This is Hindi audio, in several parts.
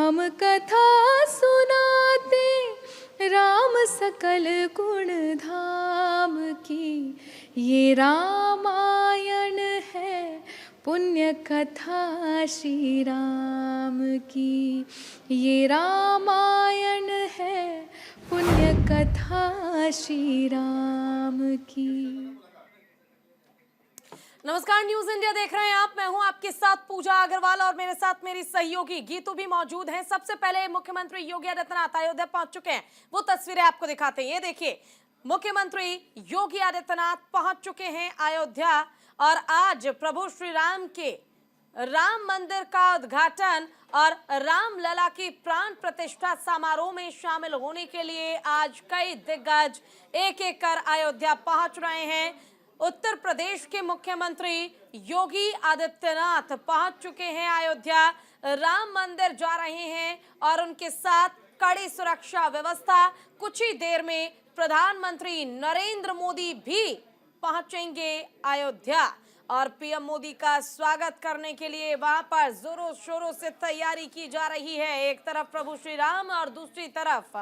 हम कथा सुनाते राम सकल गुण धाम की। ये रामायण है पुण्य कथा श्री राम की। ये रामायण है पुण्य कथा श्री राम की। नमस्कार, न्यूज इंडिया देख रहे हैं आप। मैं हूं आपके साथ पूजा अग्रवाल और मेरे साथ मेरी सहयोगी गीतू भी मौजूद हैं। सबसे पहले मुख्यमंत्री योगी आदित्यनाथ अयोध्या पहुंच चुके हैं, वो तस्वीरें आपको दिखाते हैं। ये देखिए, मुख्यमंत्री योगी आदित्यनाथ पहुंच चुके हैं अयोध्या और आज प्रभु श्री राम के राम मंदिर का उद्घाटन और रामलला की प्राण प्रतिष्ठा समारोह में शामिल होने के लिए आज कई दिग्गज एक एक कर अयोध्या पहुंच रहे हैं। उत्तर प्रदेश के मुख्यमंत्री योगी आदित्यनाथ पहुंच चुके हैं अयोध्या, राम मंदिर जा रहे हैं और उनके साथ कड़ी सुरक्षा व्यवस्था। कुछ ही देर में प्रधानमंत्री नरेंद्र मोदी भी पहुंचेंगे अयोध्या और पीएम मोदी का स्वागत करने के लिए वहां पर जोरों शोरों से तैयारी की जा रही है। एक तरफ प्रभु श्री राम और दूसरी तरफ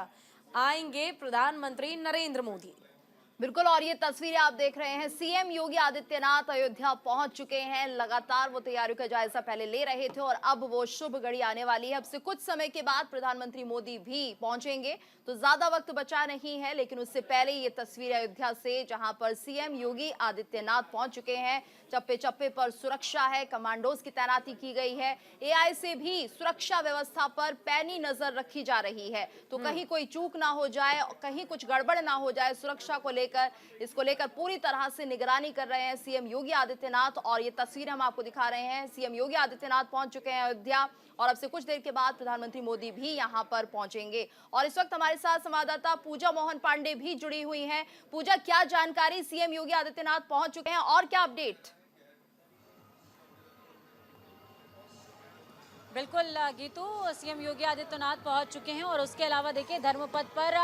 आएंगे प्रधानमंत्री नरेंद्र मोदी। बिल्कुल, और ये तस्वीरें आप देख रहे हैं, सीएम योगी आदित्यनाथ अयोध्या पहुंच चुके हैं। लगातार वो तैयारियों का जायजा पहले ले रहे थे और अब वो शुभ घड़ी आने वाली है। अब से कुछ समय के बाद प्रधानमंत्री मोदी भी पहुंचेंगे, तो ज्यादा वक्त बचा नहीं है। लेकिन उससे पहले ये तस्वीर अयोध्या से, जहां पर सीएम योगी आदित्यनाथ पहुंच चुके हैं। चप्पे चप्पे पर सुरक्षा है, कमांडोज की तैनाती की गई है। एआई से भी सुरक्षा व्यवस्था पर पैनी नजर रखी जा रही है, तो कहीं कोई चूक ना हो जाए, कहीं कुछ गड़बड़ ना हो जाए। सुरक्षा को इसको लेकर पूरी तरह से निगरानी कर रहे हैं सीएम योगी आदित्यनाथ। और ये तस्वीर हम आपको दिखा रहे हैं, सीएम योगी आदित्यनाथ पहुंच चुके हैं अयोध्या और अब से कुछ देर के बाद प्रधानमंत्री मोदी भी यहां पर पहुंचेंगे। और इस वक्त हमारे साथ संवाददाता पूजा मोहन पांडे भी जुड़ी हुई हैं। पूजा, क्या जानकारी, सीएम योगी आदित्यनाथ पहुंच चुके हैं और क्या अपडेट? बिल्कुल गीतू, सीएम योगी आदित्यनाथ पहुंच चुके हैं और उसके अलावा देखिए धर्मपथ पर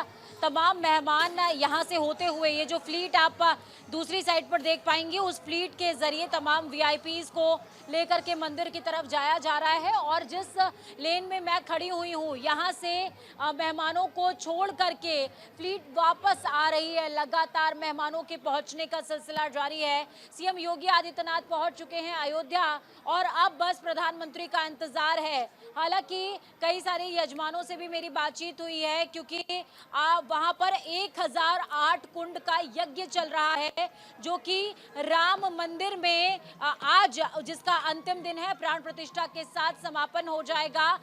तमाम मेहमान यहां से होते हुए, ये जो फ्लीट आप दूसरी साइड पर देख पाएंगे, उस फ्लीट के जरिए तमाम वीआईपीज को लेकर के मंदिर की तरफ जाया जा रहा है। और जिस लेन में मैं खड़ी हुई हूं, यहां से मेहमानों को छोड़ करके फ्लीट वापस आ रही है। लगातार मेहमानों के पहुंचने का सिलसिला जारी है। सीएम योगी आदित्यनाथ पहुंच चुके हैं अयोध्या और अब बस प्रधानमंत्री का इंतजार है। हालांकि कई सारे यजमानों से भी मेरी बातचीत हुई है, क्योंकि वहां पर 1008 कुंड का यज्ञ चल रहा है, जो कि राम मंदिर में आज, जिसका अंतिम दिन है, प्राण प्रतिष्ठा के साथ समापन हो जाएगा,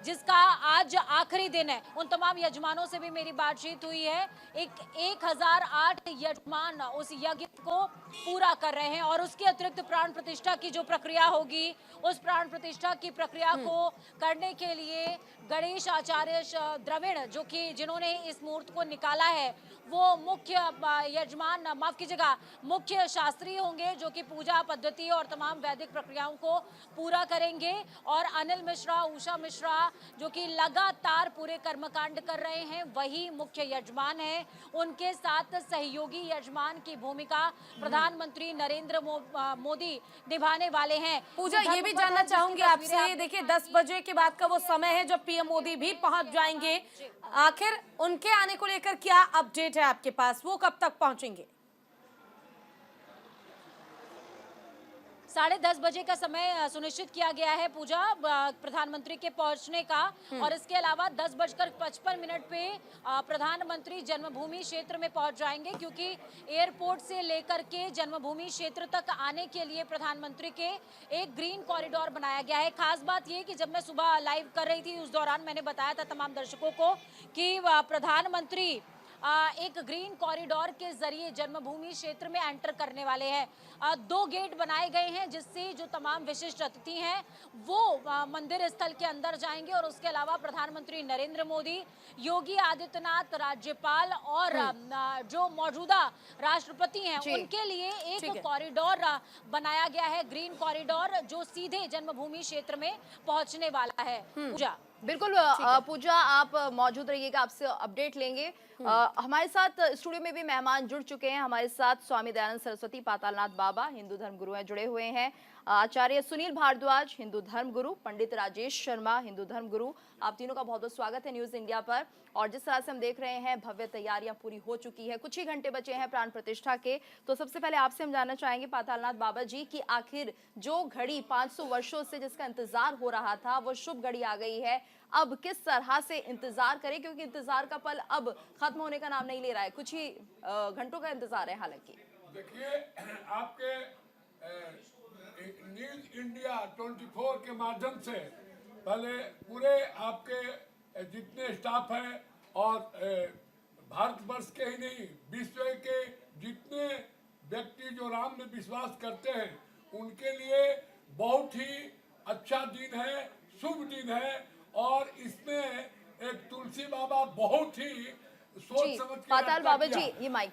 जिसका आज आखिरी दिन है। उन तमाम यजमानों से भी मेरी बातचीत हुई है। 1008 यजमान उस यज्ञ को पूरा कर रहे हैं और उसके अतिरिक्त प्राण प्रतिष्ठा की जो प्रक्रिया होगी, उस प्राण प्रतिष्ठा की प्रक्रिया को करने के लिए गणेश आचार्य द्रविड़, जो कि जिन्होंने इस मुहूर्त को निकाला है, वो मुख्य यजमान, माफ कीजिएगा, मुख्य शास्त्री होंगे, जो कि पूजा पद्धति और तमाम वैदिक प्रक्रियाओं को पूरा करेंगे। और अनिल मिश्रा, उषा मिश्रा, जो कि लगातार पूरे कर्मकांड कर रहे हैं, वही मुख्य यजमान है। उनके साथ सहयोगी यजमान की भूमिका प्रधानमंत्री नरेंद्र मोदी निभाने वाले हैं। पूजा, ये भी जानना चाहूंगी आपसे, देखिए 10 बजे के बाद का वो समय है जब पीएम मोदी भी पहुंच जाएंगे। आखिर उनके आने को लेकर क्या अपडेट है आपके पास, वो कब तक पहुंचेंगे? 10:30 बजे का समय सुनिश्चित किया गया है पूजा, प्रधानमंत्री के पहुंचने का। और इसके अलावा 10:55 पे प्रधानमंत्री जन्मभूमि क्षेत्र में पहुंच जाएंगे, क्योंकि एयरपोर्ट से लेकर के जन्मभूमि क्षेत्र तक आने के लिए प्रधानमंत्री के एक ग्रीन कॉरिडोर बनाया गया है। खास बात यह कि जब मैं सुबह लाइव कर रही थी, उस दौरान मैंने बताया था तमाम दर्शकों को कि प्रधानमंत्री एक ग्रीन कॉरिडोर के जरिए जन्मभूमि क्षेत्र में एंटर करने वाले हैं। 2 गेट बनाए गए हैं, जिससे जो तमाम विशिष्ट अतिथि हैं वो मंदिर स्थल के अंदर जाएंगे। और उसके अलावा प्रधानमंत्री नरेंद्र मोदी, योगी आदित्यनाथ, राज्यपाल और जो मौजूदा राष्ट्रपति हैं, उनके लिए एक कॉरिडोर बनाया गया है, ग्रीन कॉरिडोर, जो सीधे जन्मभूमि क्षेत्र में पहुंचने वाला है। पूजा, बिल्कुल पूजा, आप मौजूद रहिएगा, आपसे अपडेट लेंगे। हमारे साथ स्टूडियो में भी मेहमान जुड़ चुके हैं। हमारे साथ स्वामी दयानंद सरस्वती पातालनाथ बाबा हिंदू धर्म गुरु हैं, जुड़े हुए हैं। आचार्य सुनील भारद्वाज हिंदू धर्म गुरु, पंडित राजेश शर्मा हिंदू धर्म गुरु, आप तीनों का बहुत बहुत स्वागत है न्यूज इंडिया पर। और जिस तरह से हम देख रहे हैं भव्य तैयारियां पूरी हो चुकी है, कुछ ही घंटे बचे हैं प्राण प्रतिष्ठा के। तो सबसे पहले आपसे हम जानना चाहेंगे पातालनाथ बाबा जी कि आखिर जो घड़ी 500 वर्षों से जिसका इंतजार हो रहा था वो शुभ घड़ी आ गई है। अब किस तरह से इंतजार करें, क्योंकि इंतजार का पल अब खत्म होने का नाम नहीं ले रहा है, कुछ ही घंटों का इंतजार है। हालांकि देखिए, आपके न्यूज इंडिया 24 के माध्यम से पहले पूरे आपके जितने स्टाफ हैं और भारतवर्ष के ही नहीं विश्व के जितने व्यक्ति जो राम में विश्वास करते हैं उनके लिए बहुत ही अच्छा दिन है, शुभ दिन है। और इसमें एक तुलसी बाबा बहुत ही सोच समझ के पाताल बाबा जी, ये माइक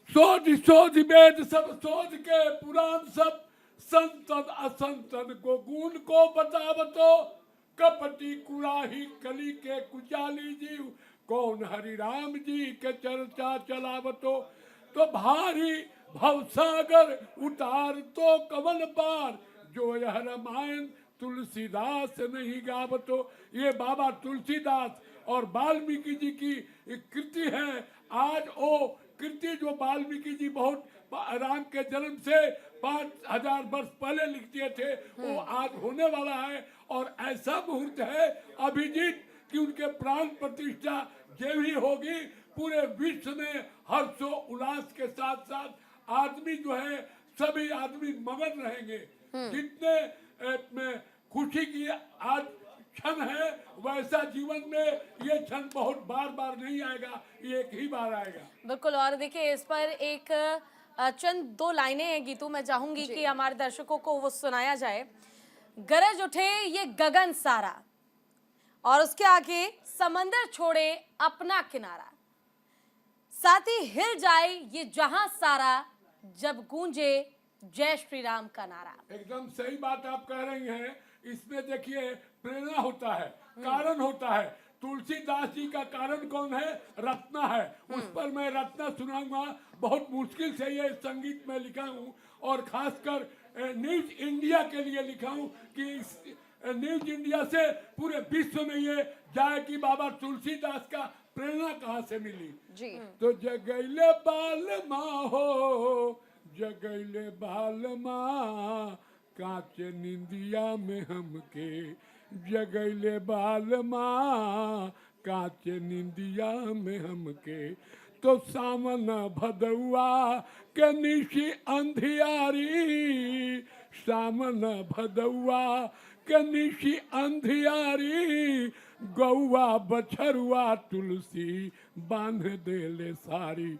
सोच सोच वेद सब सोच के पुराण सब संतन असंतन को गुण को बतावतो, कपटी कुराही कली के कुचाली जीव कौन हरि राम जी के चर्चा चलावतो। तो भारी भवसागर उतार तो कवन पार, जो यह रामायण तुलसीदास नहीं गावतो। ये बाबा तुलसीदास और वाल्मीकि जी की कृति है। आज वो कृति जो वाल्मीकि जी बहुत राम के जन्म से 5000 वर्ष पहले लिख दिए थे, वो आज होने वाला है। और ऐसा मुहूर्त है अभिजीत कि उनके प्राण प्रतिष्ठा जो भी होगी पूरे विश्व में हर्षो उल्लास के साथ साथ आदमी जो है सभी आदमी मगन रहेंगे। जितने में खुशी की आज क्षण है वैसा जीवन में ये क्षण बहुत बार बार नहीं आएगा, ये एक ही बार आएगा। बिल्कुल। और देखिए इस पर एक चंद दो लाइनें हैं गीतू, मैं चाहूंगी कि हमारे दर्शकों को वो सुनाया जाए। गरज उठे ये गगन सारा और उसके आगे समंदर छोड़े अपना किनारा, साथ ही हिल जाए ये जहां सारा जब गूंजे जय श्री राम का नारा। एकदम सही बात आप कह रही हैं। इसमें देखिए प्रेरणा होता है, कारण होता है। तुलसीदास जी का कारण कौन है? रत्ना है। उस पर मैं रत्ना सुनाऊंगा। बहुत मुश्किल से ये संगीत में लिखा हूँ और खासकर न्यूज इंडिया के लिए लिखा हूँ कि न्यूज इंडिया से पूरे विश्व में ये जाए कि बाबा तुलसीदास का प्रेरणा कहाँ से मिली जी। तो जगैले बाल माँ हो, जगैले बाल माँ काचे निंदिया में हमके, जगैले बाल माँ काचे निंदिया में हमके। तो सामन भदौआ के निशी अंधियारी, सामन भदौआ के निशी अंधियारी, गौआ बछरुआ तुलसी बांध देले सारी।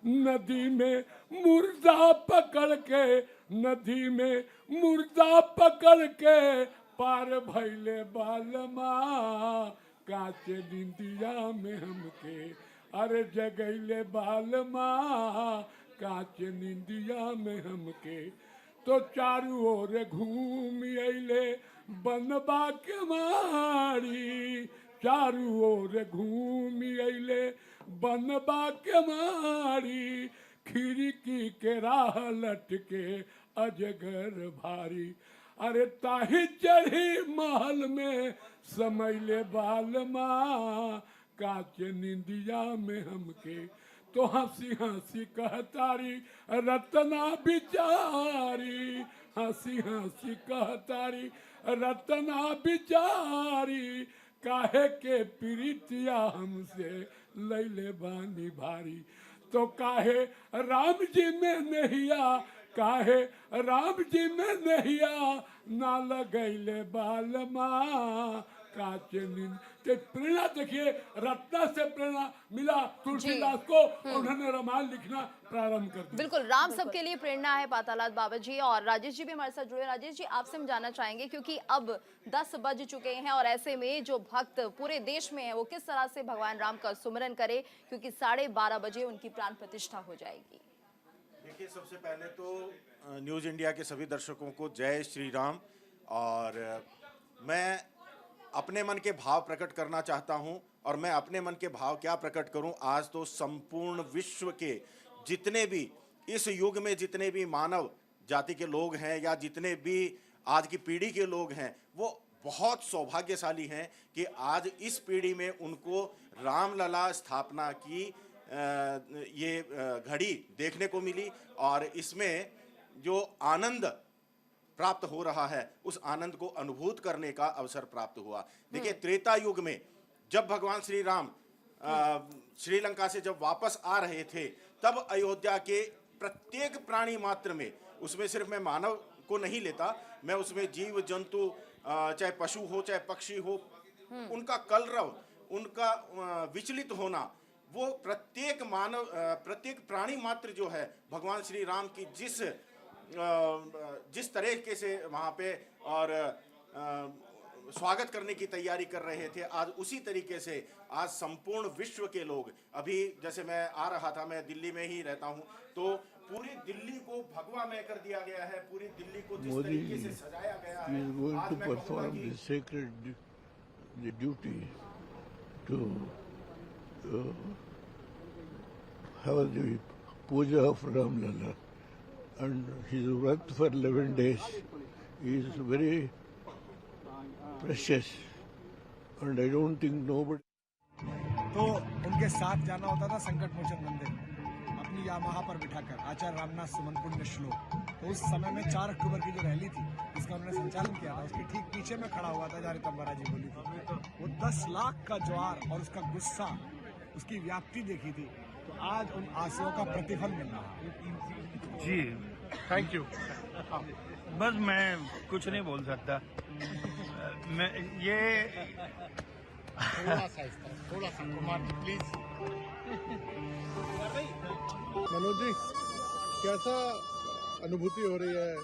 नदी में मुर्दा पकड़ के, नदी में मुर्दा पकड़ के पार भैले बालमा काचे निंदिया में हमके। अरे जगैले बालमा काचे निंदिया में हमके। तो चारू ओर घूम अइले बनबा के मारी, चारू ओर घूम अइले बनबा के मारी। खिड़की के राह लटके अजगर भारी। अरे ताही चढ़ी महल में समैले बालमा काचे निंदिया में हमके। तो हंसी हंसी कहतारी रतना बिचारी, हंसी हंसी कहतारी रतना बिचारी। काहे के प्रीतिया हमसे लैले बानी भारी। तो काहे राम जी में नहिया, काहे राम जी में नहिया ना लगैले बालमा काचे नींद। तो प्रेरणा देखिए रत्ना से प्रेरणा मिला तुलसीदास को, उन्होंने रामायण लिखना प्रारंभ कर दिया। बिल्कुल, राम सबके लिए प्रेरणा है पातालनाथ बाबा जी। और राजेश जी भी हमारे साथ जुड़े। राजेश जी, आपसे हम जानना चाहेंगे क्योंकि अब 10 बज चुके हैं और ऐसे में जो भक्त पूरे देश में है वो किस तरह से भगवान राम का सुमिरन करे, क्योंकि 12:30 बजे उनकी प्राण प्रतिष्ठा हो जाएगी। देखिए, सबसे पहले तो न्यूज़ इंडिया के सभी दर्शकों को जय श्री राम। और मैं अपने मन के भाव प्रकट करना चाहता हूं। और मैं अपने मन के भाव क्या प्रकट करूं, आज तो संपूर्ण विश्व के जितने भी इस युग में जितने भी मानव जाति के लोग हैं या जितने भी आज की पीढ़ी के लोग हैं, वो बहुत सौभाग्यशाली हैं कि आज इस पीढ़ी में उनको रामलला स्थापना की ये घड़ी देखने को मिली। और इसमें जो आनंद प्राप्त हो रहा है, उस आनंद को अनुभूत करने का अवसर प्राप्त हुआ। देखिए, त्रेता युग में जब भगवान श्री राम श्रीलंका से जब वापस आ रहे थे, तब अयोध्या के प्रत्येक प्राणी मात्र में, उसमें सिर्फ मैं मानव को नहीं लेता, मैं उसमें जीव जंतु, चाहे पशु हो चाहे पक्षी हो, उनका कलरव, उनका विचलित होना, वो प्रत्येक मानव, प्रत्येक प्राणी मात्र जो है, भगवान श्री राम की जिस तरीके से वहाँ पे और स्वागत करने की तैयारी कर रहे थे, आज उसी तरीके से आज संपूर्ण विश्व के लोग, अभी जैसे मैं आ रहा था, मैं दिल्ली में ही रहता हूँ, तो पूरी दिल्ली को भगवामय कर दिया गया है, पूरी दिल्ली को जिस तरीके से सजाया गया है, आज मैं कहूँगा कि sacred duty to have the puja of Ram Lalla, and his work for 11 days is very precious, and I don't think nobody. तो उनके साथ जाना होता था संकट मोचन मंदिर, अपनी यामाहा पर बिठाकर, आचार्य रामनाथ सुमन पुण्य श्लोक। तो उस समय में 4 अक्टूबर की जो रैली थी, जिसका उन्होंने संचालन किया था, उसके ठीक पीछे में खड़ा हुआ था, जहाँ तंबारा जी बोली थी, वो 10 लाख का ज्वार और उसका गुस्सा, उसकी व्याप्ति देखी थी। तो आज उन आंसुओं का प्रतिफल मिल रहा है। जी, थैंक यू। बस मैं कुछ नहीं बोल सकता। मैं ये थोड़ा सा कुमार प्लीज। मनोज जी, कैसा अनुभूति हो रही है?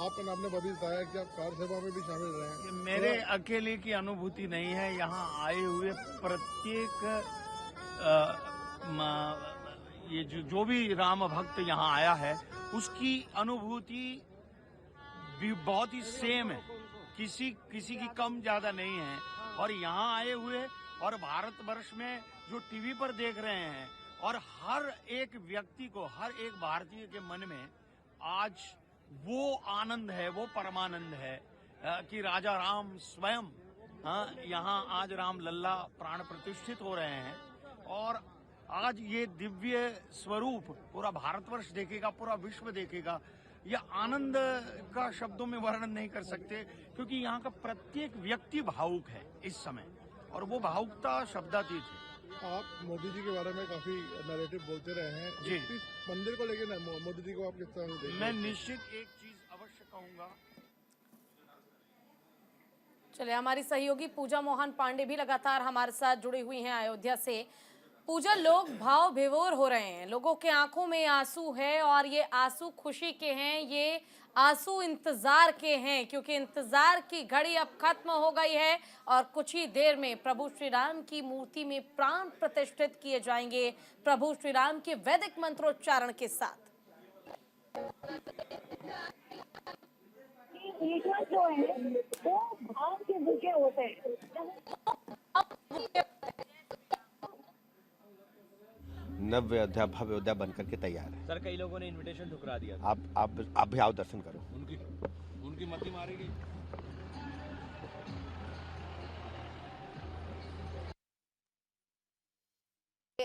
आपने अभी बताया कि आप कार सेवा में भी शामिल रहे हैं। मेरे अकेले की अनुभूति नहीं है, यहाँ आए हुए प्रत्येक ये जो भी राम भक्त यहाँ आया है, उसकी अनुभूति भी बहुत ही सेम है, किसी की कम ज्यादा नहीं है। और यहाँ आए हुए और भारतवर्ष में जो टीवी पर देख रहे हैं, और हर एक व्यक्ति को, हर एक भारतीय के मन में आज वो आनंद है, वो परमानंद है कि राजा राम स्वयं यहाँ आज राम लल्ला प्राण प्रतिष्ठित हो रहे हैं। और आज ये दिव्य स्वरूप पूरा भारतवर्ष देखेगा, पूरा विश्व देखेगा। यह आनंद का शब्दों में वर्णन नहीं कर सकते, क्योंकि यहाँ का प्रत्येक व्यक्ति भावुक है इस समय, और वो भावुकता शब्दातीत है। आप मोदी जी के बारे में काफी नैरेटिव बोलते रहे हैं जी। इस मंदिर को लेकर मोदी जी को आप किस तरह से देखते हैं? मैं निश्चित एक चीज अवश्य कहूंगा। चलिए, हमारी सहयोगी पूजा मोहन पांडे भी लगातार हमारे साथ जुड़ी हुई हैं अयोध्या से। पूजा, लोग भाव विभोर हो रहे हैं, लोगों के आंखों में आंसू है, और ये आंसू खुशी के हैं, ये आंसू इंतजार के हैं, क्योंकि इंतजार की घड़ी अब खत्म हो गई है और कुछ ही देर में प्रभु श्री राम की मूर्ति में प्राण प्रतिष्ठित किए जाएंगे, प्रभु श्री राम के वैदिक मंत्रोच्चारण के साथ। ईश्वर जो है वो भाव के भूखे होते हैं। नव्य अयोध्या भव्य अयोध्या बनकर के तैयार है। सर, कई लोगों ने इनविटेशन ठुकरा दिया। आप भी आओ, दर्शन करो। उनकी मती मारेगी।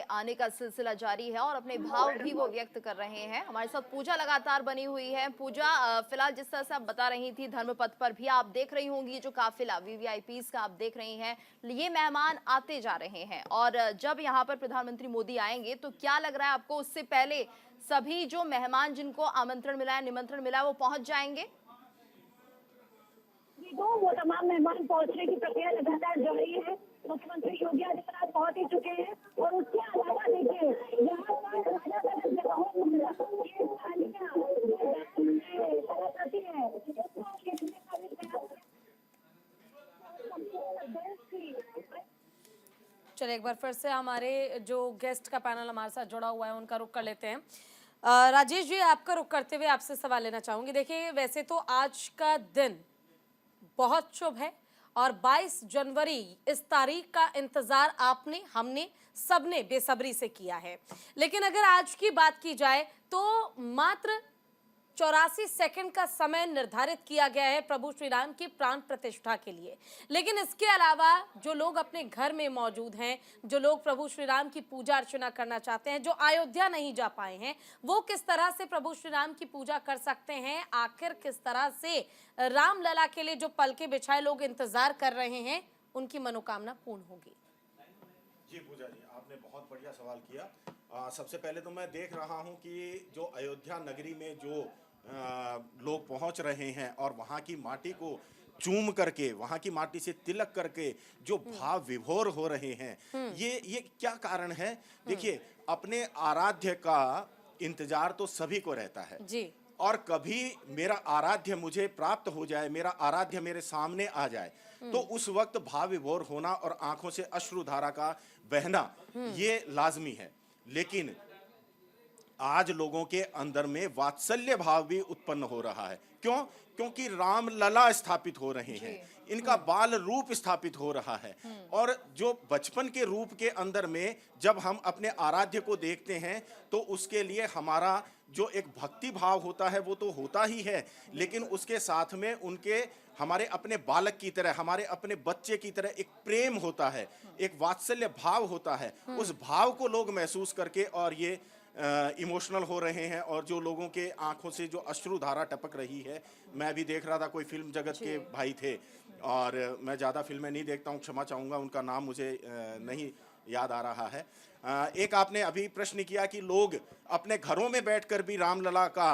आने का सिलसिला जारी है और अपने भाव भी वो व्यक्त कर रहे हैं। हमारे साथ पूजा लगातार बनी हुई है। पूजा, फिलहाल जिस तरह से आप बता रही थी, धर्मपथ पर भी आप देख रही होंगी जो काफिला वीवीआईपीज का आप देख रही हैं, ये मेहमान आते जा रहे हैं, और जब यहाँ पर प्रधानमंत्री मोदी आएंगे तो क्या लग रहा है आपको, उससे पहले सभी जो मेहमान जिनको आमंत्रण मिला है, निमंत्रण मिला है, वो पहुंच जाएंगे? वो तमाम मेहमान पहुंचने की प्रक्रिया लगातार जारी है। मुख्यमंत्री योगी आदित्यनाथ पहुंच ही चुके हैं, और उसके अलावा देखिए यहाँ पर अलग अलग जगहों में ये थालियां सरस्वती है, चलिए, एक बार फिर से हमारे जो गेस्ट का पैनल हमारे साथ जुड़ा हुआ है उनका रुख कर लेते हैं। राजेश जी, आपका रुख करते हुए आपसे सवाल लेना चाहूंगी। देखिए, वैसे तो आज का दिन बहुत शुभ है और 22 जनवरी इस तारीख का इंतजार आपने, हमने, सबने बेसब्री से किया है। लेकिन अगर आज की बात की जाए तो मात्र 84 सेकंड का समय निर्धारित किया गया है प्रभु श्री राम की प्राण प्रतिष्ठा के लिए। लेकिन इसके अलावा जो लोग अपने घर में मौजूद हैं, जो लोग प्रभु श्री राम की पूजा अर्चना करना चाहते हैं, जो अयोध्या नहीं जा पाए हैं, वो किस तरह से प्रभु श्री राम की पूजा कर सकते हैं? आखिर किस तरह से रामलला के लिए जो पलके बिछाए लोग इंतजार कर रहे हैं, उनकी मनोकामना पूर्ण होगी? जी पूजा जी, आपने बहुत बढ़िया सवाल किया। सबसे पहले तो मैं देख रहा हूं कि जो अयोध्या नगरी में जो लोग पहुंच रहे हैं और वहां की माटी को चूम करके, वहां की माटी से तिलक करके जो भाव विभोर हो रहे हैं, ये क्या कारण है? देखिए, अपने आराध्य का इंतजार तो सभी को रहता है जी। और कभी मेरा आराध्य मुझे प्राप्त हो जाए, मेरा आराध्य मेरे सामने आ जाए, तो उस वक्त भाव विभोर होना और आंखों से अश्रुधारा का बहना ये लाजमी है। लेकिन आज लोगों के अंदर में वात्सल्य भाव भी उत्पन्न हो रहा है। क्यों? क्योंकि राम लला स्थापित हो रहे हैं, इनका बाल रूप स्थापित हो रहा है। और जो बचपन के रूप के अंदर में जब हम अपने आराध्य को देखते हैं तो उसके लिए हमारा जो एक भक्ति भाव होता है वो तो होता ही है, लेकिन उसके साथ में उनके हमारे अपने बालक की तरह, हमारे अपने बच्चे की तरह एक प्रेम होता है, एक वात्सल्य भाव होता है। उस भाव को लोग महसूस करके और ये इमोशनल हो रहे हैं। और जो लोगों के आंखों से जो अश्रुधारा टपक रही है, मैं भी देख रहा था, कोई फिल्म जगत के भाई थे और मैं ज़्यादा फिल्में नहीं देखता हूँ, क्षमा चाहूँगा, उनका नाम मुझे नहीं याद आ रहा है। एक आपने अभी प्रश्न किया कि लोग अपने घरों में बैठकर भी रामलला का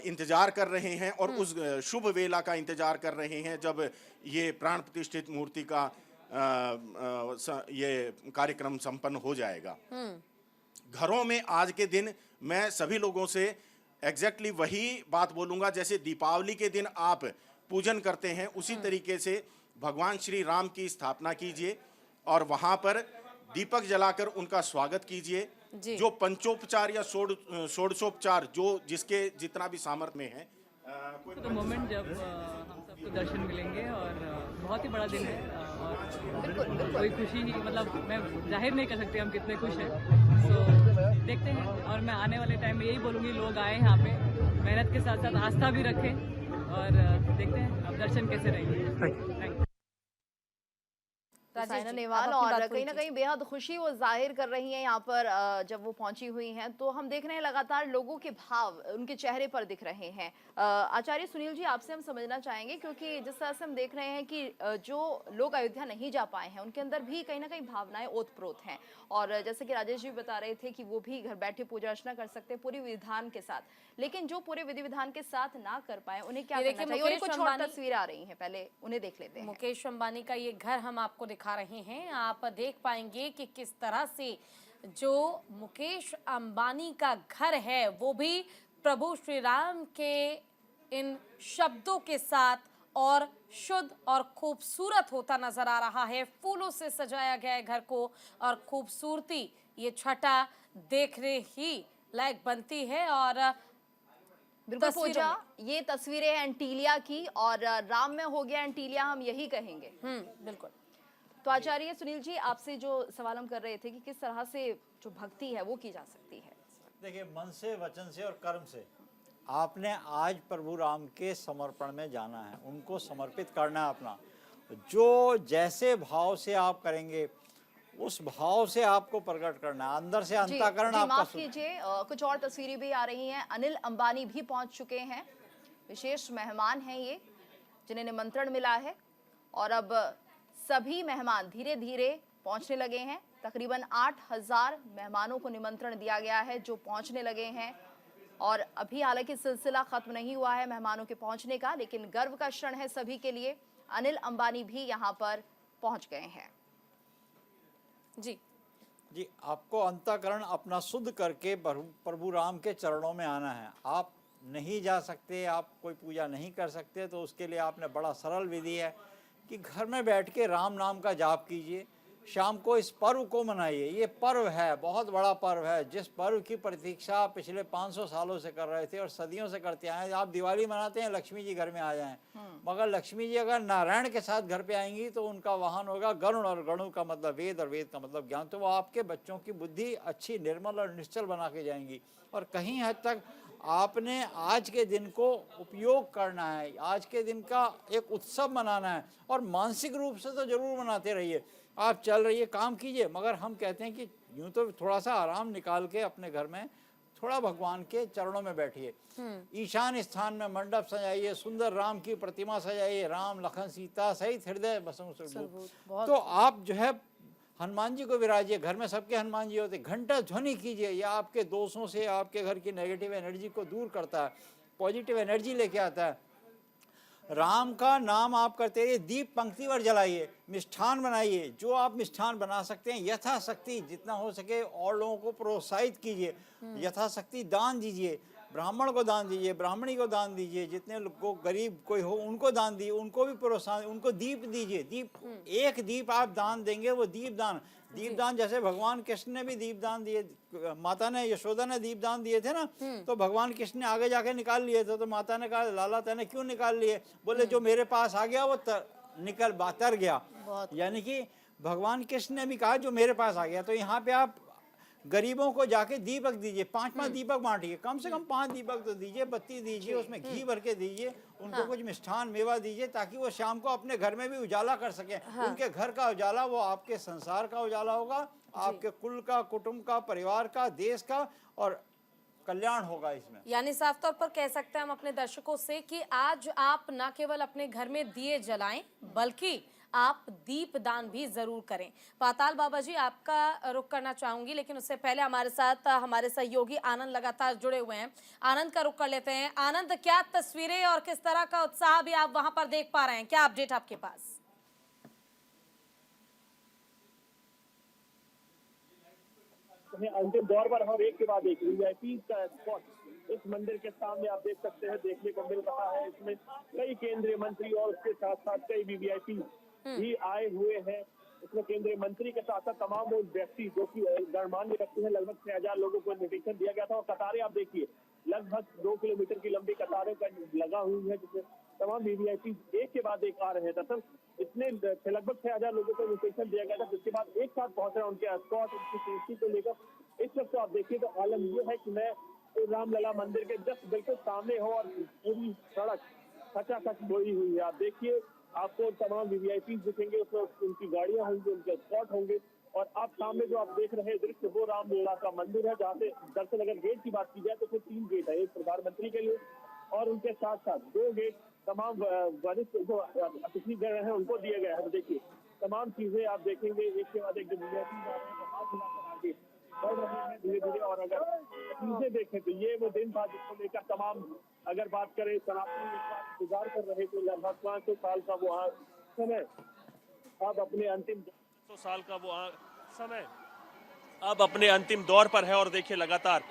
इंतजार कर रहे हैं और उस शुभ वेला का इंतजार कर रहे हैं जब ये प्राण प्रतिष्ठित मूर्ति का ये कार्यक्रम संपन्न हो जाएगा। घरों में आज के दिन मैं सभी लोगों से एग्जैक्टली वही बात बोलूंगा, जैसे दीपावली के दिन आप पूजन करते हैं, उसी तरीके से भगवान श्री राम की स्थापना कीजिए और वहां पर दीपक जलाकर उनका स्वागत कीजिए। जो पंचोपचार या षोडशोपचार जो जिसके जितना भी सामर्थ्य में है, तो मोमेंट जब हम सबको दर्शन मिलेंगे और बहुत ही बड़ा दिन है और कोई खुशी ही, मतलब मैं जाहिर नहीं कर सकती हम कितने खुश हैं। तो देखते हैं, और मैं आने वाले टाइम में यही बोलूँगी, लोग आए यहाँ पे, मेहनत के साथ साथ आस्था भी रखें और देखते हैं अब दर्शन कैसे रहेंगे। साइना नेहवाल और कहीं ना कहीं बेहद खुशी वो जाहिर कर रही हैं यहाँ पर जब वो पहुंची हुई हैं, तो हम देख रहे हैं लगातार लोगों के भाव उनके चेहरे पर दिख रहे हैं। आचार्य सुनील जी, आपसे हम समझना चाहेंगे, क्योंकि जिस तरह से हम देख रहे हैं कि जो लोग अयोध्या नहीं जा पाए हैं उनके अंदर भी कहीं ना कहीं भावनाएं ओतप्रोत हैं, और जैसे कि राजेश जी बता रहे थे कि वो भी घर बैठे पूजा अर्चना कर सकते हैं पूरी विधान के साथ, लेकिन जो पूरे विधि विधान के साथ ना कर पाए उन्हें क्या करना चाहिए? और कुछ और तस्वीरें आ रही हैं, पहले उन्हें देख लेते हैं। मुकेश अंबानी का ये घर हम आपको दिखा रहे हैं, आप देख पाएंगे कि किस तरह से जो मुकेश अंबानी का घर है वो भी प्रभु श्री राम के इन शब्दों के साथ और शुद्ध और खूबसूरत होता नजर आ रहा है। फूलों से सजाया गया है घर को और खूबसूरती ये छटा देखने ही लायक बनती है। और बिल्कुल पूजा, ये तस्वीरें हैं एंटीलिया की और राम में हो गया एंटीलिया, हम यही कहेंगे। बिल्कुल। तो आचार्य सुनील जी, आपसे जो सवाल हम कर रहे थे कि किस तरह से जो भक्ति है वो की जा सकती है। देखिए, मन से, वचन से और कर्म से आपने आज प्रभु राम के समर्पण में जाना है, उनको समर्पित करना है अपना। जो जैसे भाव से आप करेंगे उस भाव से आपको प्रकट करना है, अंदर से अंतःकरण आपका। माफ कीजिए, कुछ और तस्वीरें भी आ रही हैं। अनिल अंबानी भी पहुंच चुके हैं, विशेष मेहमान हैं ये जिन्हें निमंत्रण मिला है, और अब सभी मेहमान धीरे धीरे पहुंचने लगे हैं। तकरीबन 8000 मेहमानों को निमंत्रण दिया गया है जो पहुंचने लगे हैं, और अभी हालांकि सिलसिला खत्म नहीं हुआ है मेहमानों के पहुंचने का, लेकिन गर्व का क्षण है सभी के लिए। अनिल अंबानी भी यहां पर पहुंच गए हैं। जी, आपको अंतःकरण अपना शुद्ध करके प्रभु राम के चरणों में आना है। आप नहीं जा सकते, आप कोई पूजा नहीं कर सकते, तो उसके लिए आपने बड़ा सरल विधि है कि घर में बैठ के राम नाम का जाप कीजिए। शाम को इस पर्व को मनाइए। ये पर्व है, बहुत बड़ा पर्व है, जिस पर्व की प्रतीक्षा पिछले 500 सालों से कर रहे थे और सदियों से करते आए हैं। आप दिवाली मनाते हैं, लक्ष्मी जी घर में आ जाएं, मगर लक्ष्मी जी अगर नारायण के साथ घर पे आएंगी तो उनका वाहन होगा गरुण, और गरुण का मतलब वेद और वेद का मतलब ज्ञान। तो वो आपके बच्चों की बुद्धि अच्छी, निर्मल और निश्चल बना के जाएंगी। और कहीं हद तक आपने आज के दिन को उपयोग करना है, आज के दिन का एक उत्सव मनाना है, और मानसिक रूप से तो जरूर मनाते रहिए। आप चल रहिए, काम कीजिए, मगर हम कहते हैं कि यूं तो थोड़ा सा आराम निकाल के अपने घर में थोड़ा भगवान के चरणों में बैठिए। ईशान स्थान में मंडप सजाइए, सुंदर राम की प्रतिमा सजाइए, राम लखन सीता सहित हृदय बसों से। तो आप जो है हनुमान जी को विराजिए, घर में सबके हनुमान जी होते, घंटा ध्वनि कीजिए। यह आपके दोषों से, आपके घर की नेगेटिव एनर्जी को दूर करता है, पॉजिटिव एनर्जी लेके आता है। राम का नाम आप करते रहिए, दीप पंक्तिवर जलाइए, मिष्ठान बनाइए, जो आप मिष्ठान बना सकते हैं यथाशक्ति जितना हो सके और लोगों को प्रोत्साहित कीजिए। यथाशक्ति दान दीजिए, ब्राह्मण को दान दीजिए, ब्राह्मणी को दान दीजिए, जितने को गरीब कोई हो उनको दान दीजिए, उनको भी प्रोत्साहन, उनको दीप दीजिए। दीप, एक दीप आप दान देंगे वो दीपदान, दीपदान जैसे भगवान कृष्ण ने भी दीपदान दिए, माता ने यशोदा ने दीपदान दिए थे ना, तो भगवान कृष्ण ने आगे जाके निकाल लिए थे। तो माता ने कहा लाला तैने क्यों निकाल लिए? बोले जो मेरे पास आ गया वो तर गया। यानी कि भगवान कृष्ण ने भी कहा जो मेरे पास आ गया। तो यहाँ पे आप गरीबों को जाके दीपक दीजिए, 5 दीपक बांटिए, कम से कम 5 दीपक तो दीजिए, बत्ती दीजिए, उसमें घी भर के दीजिए, उनको कुछ मिष्ठान मेवा दीजिए, ताकि वो शाम को अपने घर में भी उजाला कर सके। उनके घर का उजाला वो आपके संसार का उजाला होगा, आपके कुल का, कुटुंब का, परिवार का, देश का, और कल्याण होगा इसमें। यानी साफ तौर पर कह सकते हैं हम अपने दर्शकों से कि आज आप न केवल अपने घर में दिए जलाएं, बल्कि आप दीप दान भी जरूर करें। पाताल बाबा जी, आपका रुख करना चाहूंगी, लेकिन उससे पहले हमारे साथ हमारे सहयोगी आनंद लगातार जुड़े हुए हैं। आनंद का रुख कर लेते हैं। आनंद, क्या तस्वीरें और किस तरह का उत्साह भी आप वहां पर देख पा रहे हैं, क्या अपडेट आपके पास? अंतिम दौर पर हम एक के बाद एक वीआईपी का स्पॉट इस मंदिर के सामने आप देख सकते हैं, देखने को मिल रहा है। इसमें कई केंद्रीय मंत्री और उसके साथ साथ कई वीवीआईपी भी आए हुए हैं। इसमें केंद्रीय मंत्री के साथ साथ तमाम वो व्यक्ति जो कि गणमान्य व्यक्ति हैं, लगभग 6000 लोगों को इन्विटेशन दिया गया था। और कतारें आप देखिए, लगभग 2 किलोमीटर की लंबी कतारें लगा हुई है, जिसमें तमाम वीवीआईपी एक के बाद एक आ रहे हैं। दरअसल इतने लगभग 6000 लोगों को इन्विटेशन दिया गया था, जिसके बाद एक साथ पहुंच रहे हैं उनके स्कॉट, उनकी सेफ्टी को लेकर। इस वक्त तो आप देखिए तो आलम ये है कि मैं रामलला मंदिर के जस्ट बिल्कुल सामने हो और पूरी सड़क खचाखच बोई हुई है। आप देखिए, आपको तमाम वीवीआईपी दिखेंगे, उसमें उनकी गाड़ियां होंगी, उनके स्पॉट होंगे। और आप सामने जो आप देख रहे हैं दृश्य, वो रामलला का मंदिर है, जहाँ से दरअसल अगर गेट की बात की जाए तो फिर 3 गेट है, एक प्रधानमंत्री के लिए और उनके साथ साथ 2 गेट तमाम वरिष्ठ जो अतिथिगण हैं उनको दिए गए हैं। तो देखिए तमाम चीजें आप देखेंगे एक के बाद एक आगे बढ़ रहे हैं धीरे धीरे। और अगर चीजें देखें तो ये वो दिन था जिसको लेकर तमाम, अगर बात करें सनातनी इंतजार कर रहे थे लगभग 500 साल का वो समय, अब अपने अंतिम 100 साल का वो समय अब अपने अंतिम दौर पर है। और देखिए लगातार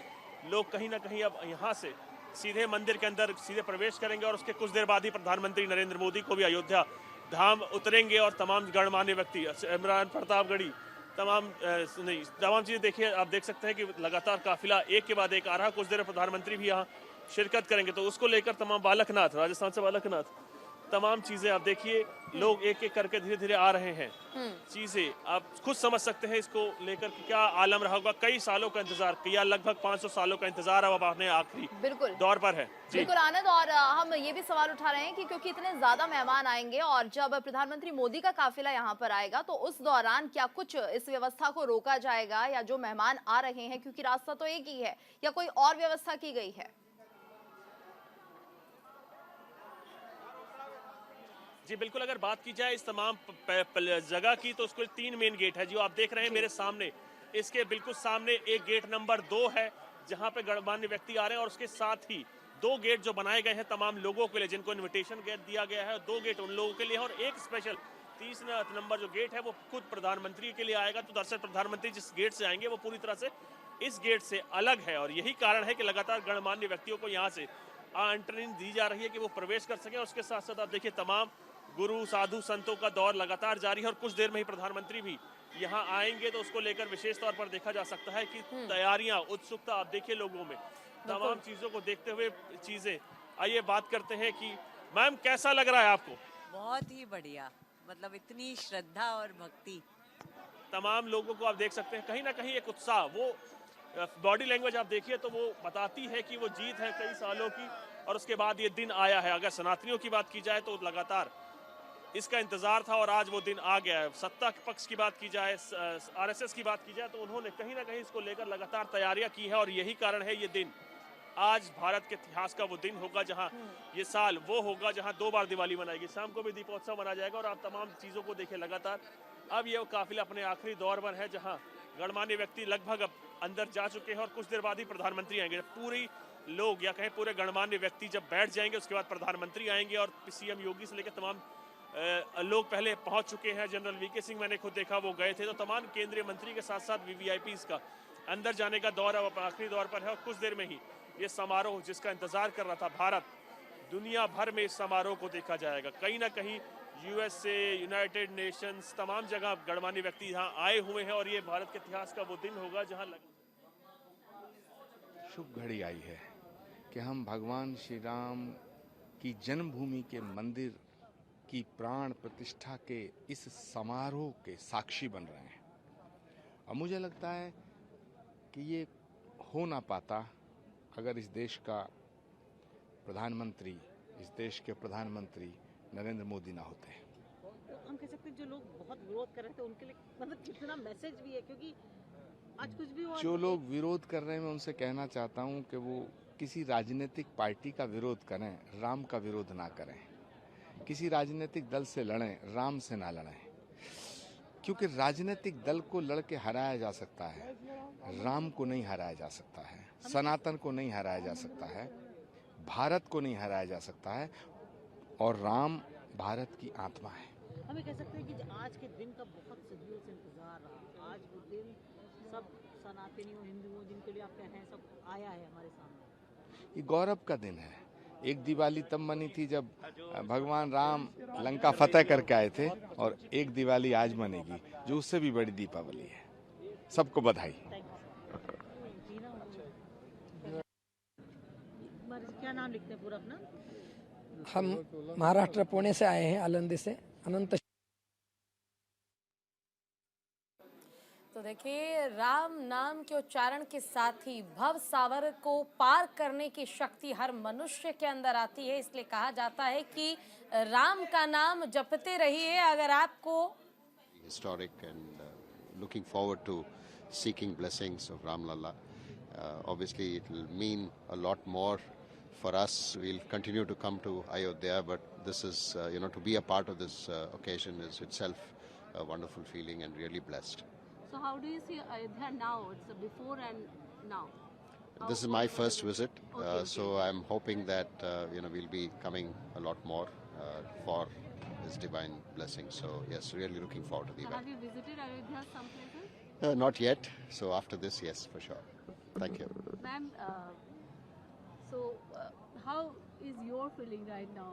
लोग कहीं ना कहीं अब यहाँ से सीधे मंदिर के अंदर सीधे प्रवेश करेंगे और उसके कुछ देर बाद ही प्रधानमंत्री नरेंद्र मोदी को भी अयोध्या धाम उतरेंगे। और तमाम गणमान्य व्यक्ति, इमरान प्रतापगढ़ी, तमाम चीजें देखिए, आप देख सकते हैं कि लगातार काफिला एक के बाद एक आ रहा। कुछ देर प्रधानमंत्री भी यहाँ शिरकत करेंगे, तो उसको लेकर तमाम बालकनाथ, राजस्थान से बालकनाथ, तमाम चीजें आप देखिए, लोग एक एक करके धीरे धीरे आ रहे हैं। चीजें आप खुद समझ सकते हैं इसको लेकर क्या आलम रहा होगा। कई सालों का इंतजार किया, लगभग 500 सालों का इंतजार अब आपने आखिरी दौर पर है। बिल्कुल आनंद, और हम ये भी सवाल उठा रहे हैं कि क्योंकि इतने ज्यादा मेहमान आएंगे और जब प्रधानमंत्री मोदी का काफिला यहाँ पर आएगा तो उस दौरान क्या कुछ इस व्यवस्था को रोका जाएगा, या जो मेहमान आ रहे हैं, क्योंकि रास्ता तो एक ही है, या कोई और व्यवस्था की गई है? जी बिल्कुल, अगर बात की जाए इस तमाम जगह की तो उसको 3 मेन गेट है जो आप देख रहे हैं मेरे सामने। इसके बिल्कुल सामने एक गेट नंबर 2 है जहां पे गणमान्य व्यक्ति आ रहे हैं, और उसके साथ ही 2 गेट जो बनाए गए हैं तमाम लोगों के लिए जिनको इनविटेशन गेट दिया गया है। 2 गेट उन लोगों के लिए और एक स्पेशल 3 नंबर जो गेट है वो खुद प्रधानमंत्री के लिए आएगा। तो दरअसल प्रधानमंत्री जिस गेट से आएंगे वो पूरी तरह से इस गेट से अलग है, और यही कारण है कि लगातार गणमान्य व्यक्तियों को यहाँ से एंट्री दी जा रही है कि वो प्रवेश कर सकें। उसके साथ साथ आप देखिए तमाम गुरु साधु संतों का दौर लगातार जारी है, और कुछ देर में ही प्रधानमंत्री भी यहाँ आएंगे तो उसको लेकर विशेष तौर पर देखा जा सकता है कि तैयारियां, उत्सुकता आप देखिए लोगों में, तमाम चीजों को देखते हुए चीजें। आइए बात करते हैं कि मैम कैसा लग रहा है आपको? बहुत ही बढ़िया, मतलब इतनी श्रद्धा और भक्ति। तमाम लोगों को आप देख सकते हैं कहीं ना कहीं एक उत्साह, वो बॉडी लैंग्वेज आप देखिए तो वो बताती है कि वो जीत है कई सालों की और उसके बाद ये दिन आया है। अगर सनातनियों की बात की जाए तो लगातार इसका इंतजार था और आज वो दिन आ गया है। सत्ता पक्ष की बात की जाए, आरएसएस की बात की जाए तो उन्होंने कहीं ना कहीं इसको लेकर लगातार तैयारियां की है और यही कारण है ये दिन आज भारत के इतिहास का वो दिन होगा जहां ये साल वो होगा जहां 2 बार दिवाली मनाएगी। शाम को भी दीपोत्सव मनाया जाएगा और आप तमाम चीज़ों को देखें लगातार। अब ये काफिला अपने आखिरी दौर पर है जहां गणमान्य व्यक्ति लगभग अब अंदर जा चुके हैं और कुछ देर बाद ही प्रधानमंत्री आएंगे। पूरी लोग या कहें पूरे गणमान्य व्यक्ति जब बैठ जाएंगे उसके बाद प्रधानमंत्री आएंगे और सीएम योगी से लेकर तमाम लोग पहले पहुंच चुके हैं। जनरल वीके सिंह मैंने खुद देखा वो गए थे, तो तमाम केंद्रीय मंत्री के साथ साथ वीवीआईपीज का अंदर जाने का दौर अब आखिरी दौर पर है और कुछ देर में ही ये समारोह जिसका इंतजार कर रहा था भारत, दुनिया भर में इस समारोह को देखा जाएगा। कहीं ना कहीं यूएसए, यूनाइटेड नेशंस, तमाम जगह गणमान्य व्यक्ति यहाँ आए हुए हैं और ये भारत के इतिहास का वो दिन होगा जहाँ शुभ घड़ी आई है कि हम भगवान श्री राम की जन्मभूमि के मंदिर की प्राण प्रतिष्ठा के इस समारोह के साक्षी बन रहे हैं और मुझे लगता है कि ये हो ना पाता अगर इस देश का प्रधानमंत्री, इस देश के प्रधानमंत्री नरेंद्र मोदी ना होते। हम कह सकते हैं जो लोग बहुत विरोध कर रहे थे उनके लिए मतलब कितना मैसेज भी है, क्योंकि आज कुछ भी हुआ। जो लोग विरोध कर रहे हैं मैं उनसे कहना चाहता हूं कि वो किसी राजनीतिक पार्टी का विरोध करें, राम का विरोध ना करें। किसी राजनीतिक दल से लड़ें, राम से ना लड़ें, क्योंकि राजनीतिक दल को लड़के हराया जा सकता है, राम को नहीं हराया जा सकता है, सनातन को नहीं हराया जा सकता है, भारत को नहीं हराया जा सकता है और राम भारत की आत्मा है। हमें कह सकते हैं कि आज के दिन का बहुत सदियों से इंतजार रहा। आज वो दिन सब सनातनियों, हिंदुओं जिनके लिए आप हैं सब आया है हमारे सामने। ये गौरव का दिन है। एक दिवाली तब बनी थी जब भगवान राम लंका फतेह करके आए थे और एक दिवाली आज बनेगी जो उससे भी बड़ी दीपावली है। सबको बधाई। क्या नाम लिखते हैं पूरा अपना? हम महाराष्ट्र पुणे से आए हैं, आलंदी से। अनंत। तो देखिए, राम नाम के उच्चारण के साथ ही भव सागर को पार करने की शक्ति हर मनुष्य के अंदर आती है। इसलिए कहा जाता है कि राम का नाम जपते रहिए। अगर आपको historic and looking forward to seeking blessings of Ram Lalla. Obviously it will mean a lot more for us. We'll continue to come to Ayodhya, but this is to be a part of this occasion is itself a wonderful feeling and really blessed. So how do you see Ayodhya now? It's before and now. This is my first visit, so I'm hoping that we'll be coming a lot more for His divine blessing. So yes, really looking forward to the event. Have you visited Ayodhya some places? Not yet. So after this, yes, for sure. Thank you. Ma'am, how is your feeling right now?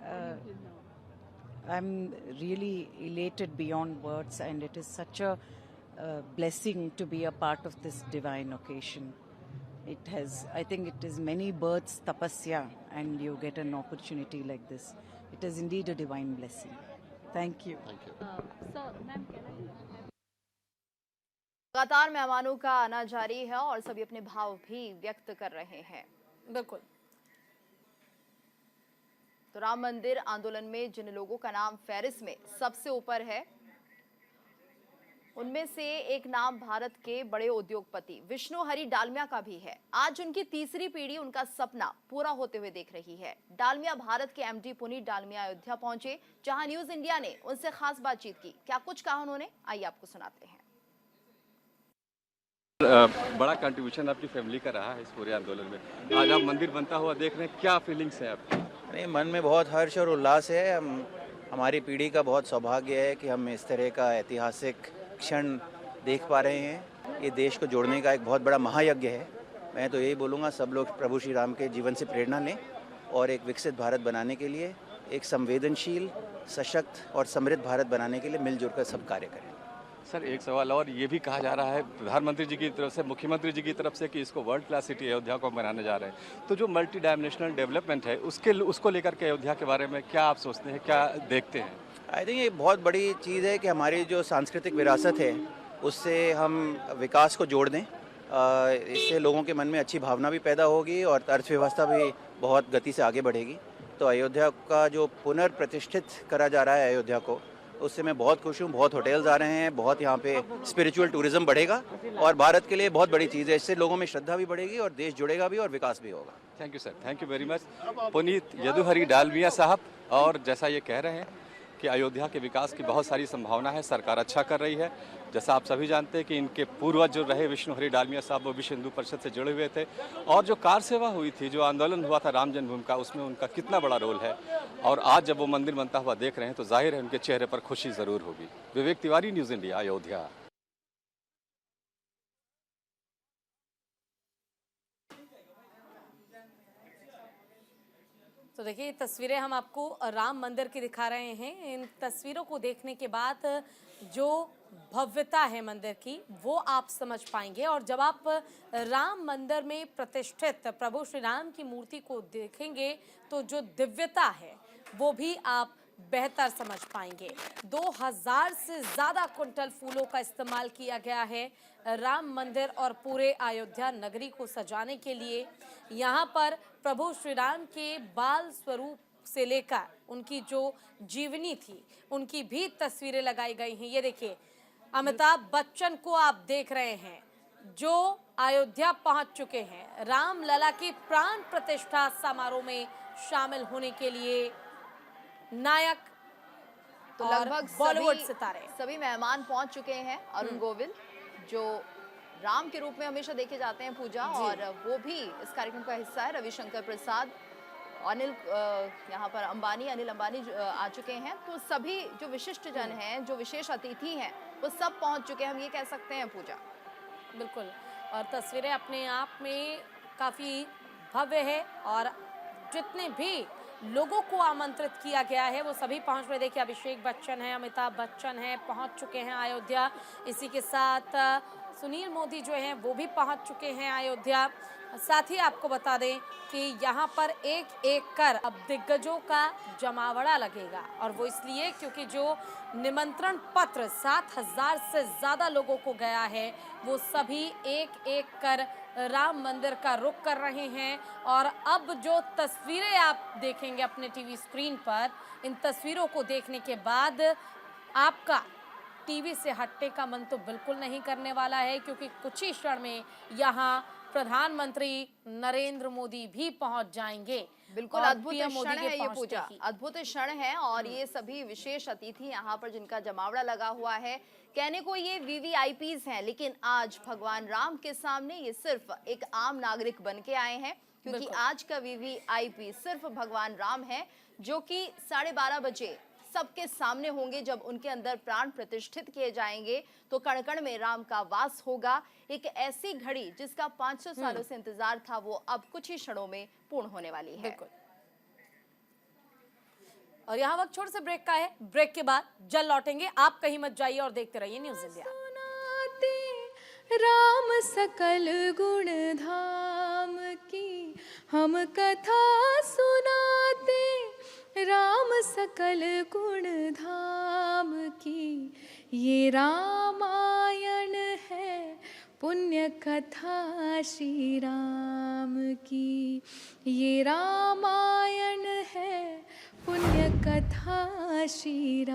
How do you feel now? I'm really elated beyond words, and it is such a blessing to be a part of this divine occasion. I think it is many births tapasya, and you get an opportunity like this. It is indeed a divine blessing. Thank you. Thank you. So, ma'am, can I? लगातार मेहमानों का आना जारी है और सभी अपने भाव भी व्यक्त कर रहे हैं। बिल्कुल। तो राम मंदिर आंदोलन में जिन लोगों का नाम फहरिस्त में सबसे ऊपर है, उनमें से एक नाम भारत के बड़े उद्योगपति विष्णु हरि डालमिया का भी है। आज उनकी तीसरी पीढ़ी उनका सपना पूरा होते हुए देख रही है। डालमिया भारत के एमडी पुनीत डालमिया अयोध्या पहुंचे, जहां न्यूज इंडिया ने उनसे खास बातचीत की। क्या कुछ कहा उन्होंने, आइए आपको सुनाते हैं। बड़ा कंट्रीब्यूशन आपकी फैमिली का रहा है इस पूरे आंदोलन में। आज आप मंदिर बनता हुआ देख रहे हैं, क्या फीलिंग्स है आपकी? नहीं, मन में बहुत हर्ष और उल्लास है। हमारी पीढ़ी का बहुत सौभाग्य है कि हम इस तरह का ऐतिहासिक क्षण देख पा रहे हैं। ये देश को जोड़ने का एक बहुत बड़ा महायज्ञ है। मैं तो यही बोलूँगा, सब लोग प्रभु श्री राम के जीवन से प्रेरणा लें और एक विकसित भारत बनाने के लिए, एक संवेदनशील, सशक्त और समृद्ध भारत बनाने के लिए मिलजुल कर सब कार्य करें। सर एक सवाल और ये भी कहा जा रहा है प्रधानमंत्री जी की तरफ से, मुख्यमंत्री जी की तरफ से कि इसको वर्ल्ड क्लास सिटी अयोध्या को बनाने जा रहे हैं, तो जो मल्टी डायमेंशनल डेवलपमेंट है उसको लेकर के अयोध्या के बारे में क्या आप सोचते हैं, क्या देखते हैं? आई थिंक ये बहुत बड़ी चीज़ है कि हमारी जो सांस्कृतिक विरासत है उससे हम विकास को जोड़ दें। इससे लोगों के मन में अच्छी भावना भी पैदा होगी और अर्थव्यवस्था भी बहुत गति से आगे बढ़ेगी। तो अयोध्या का जो पुनर्प्रतिष्ठित करा जा रहा है अयोध्या को, उससे मैं बहुत खुश हूँ। बहुत होटल्स आ रहे हैं, बहुत यहाँ पे स्पिरिचुअल टूरिज्म बढ़ेगा और भारत के लिए बहुत बड़ी चीज़ है। इससे लोगों में श्रद्धा भी बढ़ेगी और देश जुड़ेगा भी और विकास भी होगा। Thank you sir, thank you very much. Puneet Yaduhari Dalmia साहब, और जैसा ये कह रहे हैं कि अयोध्या के विकास की बहुत सारी संभावना है, सरकार अच्छा कर रही है। जैसा आप सभी जानते हैं कि इनके पूर्वज जो रहे विष्णुहरि डालमिया साहब, वो विश्व हिंदू परिषद से जुड़े हुए थे, और जो कार सेवा हुई थी, जो आंदोलन हुआ था राम जन्मभूमि का, उसमें उनका कितना बड़ा रोल है। और आज जब वो मंदिर बनता हुआ देख रहे हैं तो जाहिर है उनके चेहरे पर खुशी ज़रूर होगी। Vivek Tiwari, news India, Ayodhya. तो देखिए, तस्वीरें हम आपको राम मंदिर की दिखा रहे हैं। इन तस्वीरों को देखने के बाद जो भव्यता है मंदिर की वो आप समझ पाएंगे, और जब आप राम मंदिर में प्रतिष्ठित प्रभु श्री राम की मूर्ति को देखेंगे तो जो दिव्यता है वो भी आप बेहतर समझ पाएंगे। 2000 से ज़्यादा कुंटल फूलों का इस्तेमाल किया गया है राम मंदिर और पूरे अयोध्या नगरी को सजाने के लिए। यहाँ पर प्रभु श्री राम के बाल स्वरूप से लेकर उनकी जो जीवनी थी उनकी भी तस्वीरें लगाई गई हैं। ये देखिए, अमिताभ बच्चन को आप देख रहे हैं जो अयोध्या पहुंच चुके हैं राम लला की प्राण प्रतिष्ठा समारोह में शामिल होने के लिए। नायक तो और लगभग बॉलीवुड सितारे, सभी मेहमान पहुंच चुके हैं। अरुण गोविल जो राम के रूप में हमेशा देखे जाते हैं पूजा, और वो भी इस कार्यक्रम का हिस्सा है। रविशंकर प्रसाद, अनिल यहाँ पर अनिल अंबानी आ चुके हैं। तो सभी जो विशिष्ट जन हैं, जो विशेष अतिथि हैं, वो सब पहुंच चुके हैं, हम ये कह सकते हैं पूजा। बिल्कुल, और तस्वीरें अपने आप में काफ़ी भव्य है, और जितने भी लोगों को आमंत्रित किया गया है वो सभी पहुंच रहे। देखिए, अभिषेक बच्चन है, अमिताभ बच्चन है, पहुंच चुके हैं अयोध्या। इसी के साथ सुनील मोदी जो हैं वो भी पहुंच चुके हैं अयोध्या। साथ ही आपको बता दें कि यहाँ पर एक एक कर अब दिग्गजों का जमावड़ा लगेगा, और वो इसलिए क्योंकि जो निमंत्रण पत्र 7000 से ज़्यादा लोगों को गया है वो सभी एक एक कर राम मंदिर का रुख कर रहे हैं। और अब जो तस्वीरें आप देखेंगे अपने टीवी स्क्रीन पर, इन तस्वीरों को देखने के बाद आपका टीवी से हटने का मन तो बिल्कुल नहीं करने वाला है, क्योंकि कुछ ही क्षण में यहाँ प्रधानमंत्री नरेंद्र मोदी भी पहुंच जाएंगे। बिल्कुल अद्भुत क्षण है ये पूजा, अद्भुत क्षण है। और ये सभी विशेष अतिथि यहाँ पर जिनका जमावड़ा लगा हुआ है, कहने को ये वीवीआईपीज हैं, लेकिन आज भगवान राम के सामने ये सिर्फ एक आम नागरिक बन के आए हैं, क्योंकि आज का वीवीआईपी सिर्फ भगवान राम है, जो कि 12:30 बजे सबके सामने होंगे। जब उनके अंदर प्राण प्रतिष्ठित किए जाएंगे तो कण कण में राम का वास होगा। एक ऐसी घड़ी जिसका 500 सालों से इंतजार था, वो अब कुछ ही क्षणों में पूर्ण होने वाली है। बिल्कुल। और यहाँ वक्त छोटे से ब्रेक का है, ब्रेक के बाद जल्द लौटेंगे। आप कहीं मत जाइए और देखते रहिए न्यूज़ इंडिया। राम सकल गुण धाम की हम कथा सुनाते, राम सकल गुण धाम की ये रामायण है, पुण्य कथा श्री राम की ये रामायण है, पुण्य कथा श्री राम।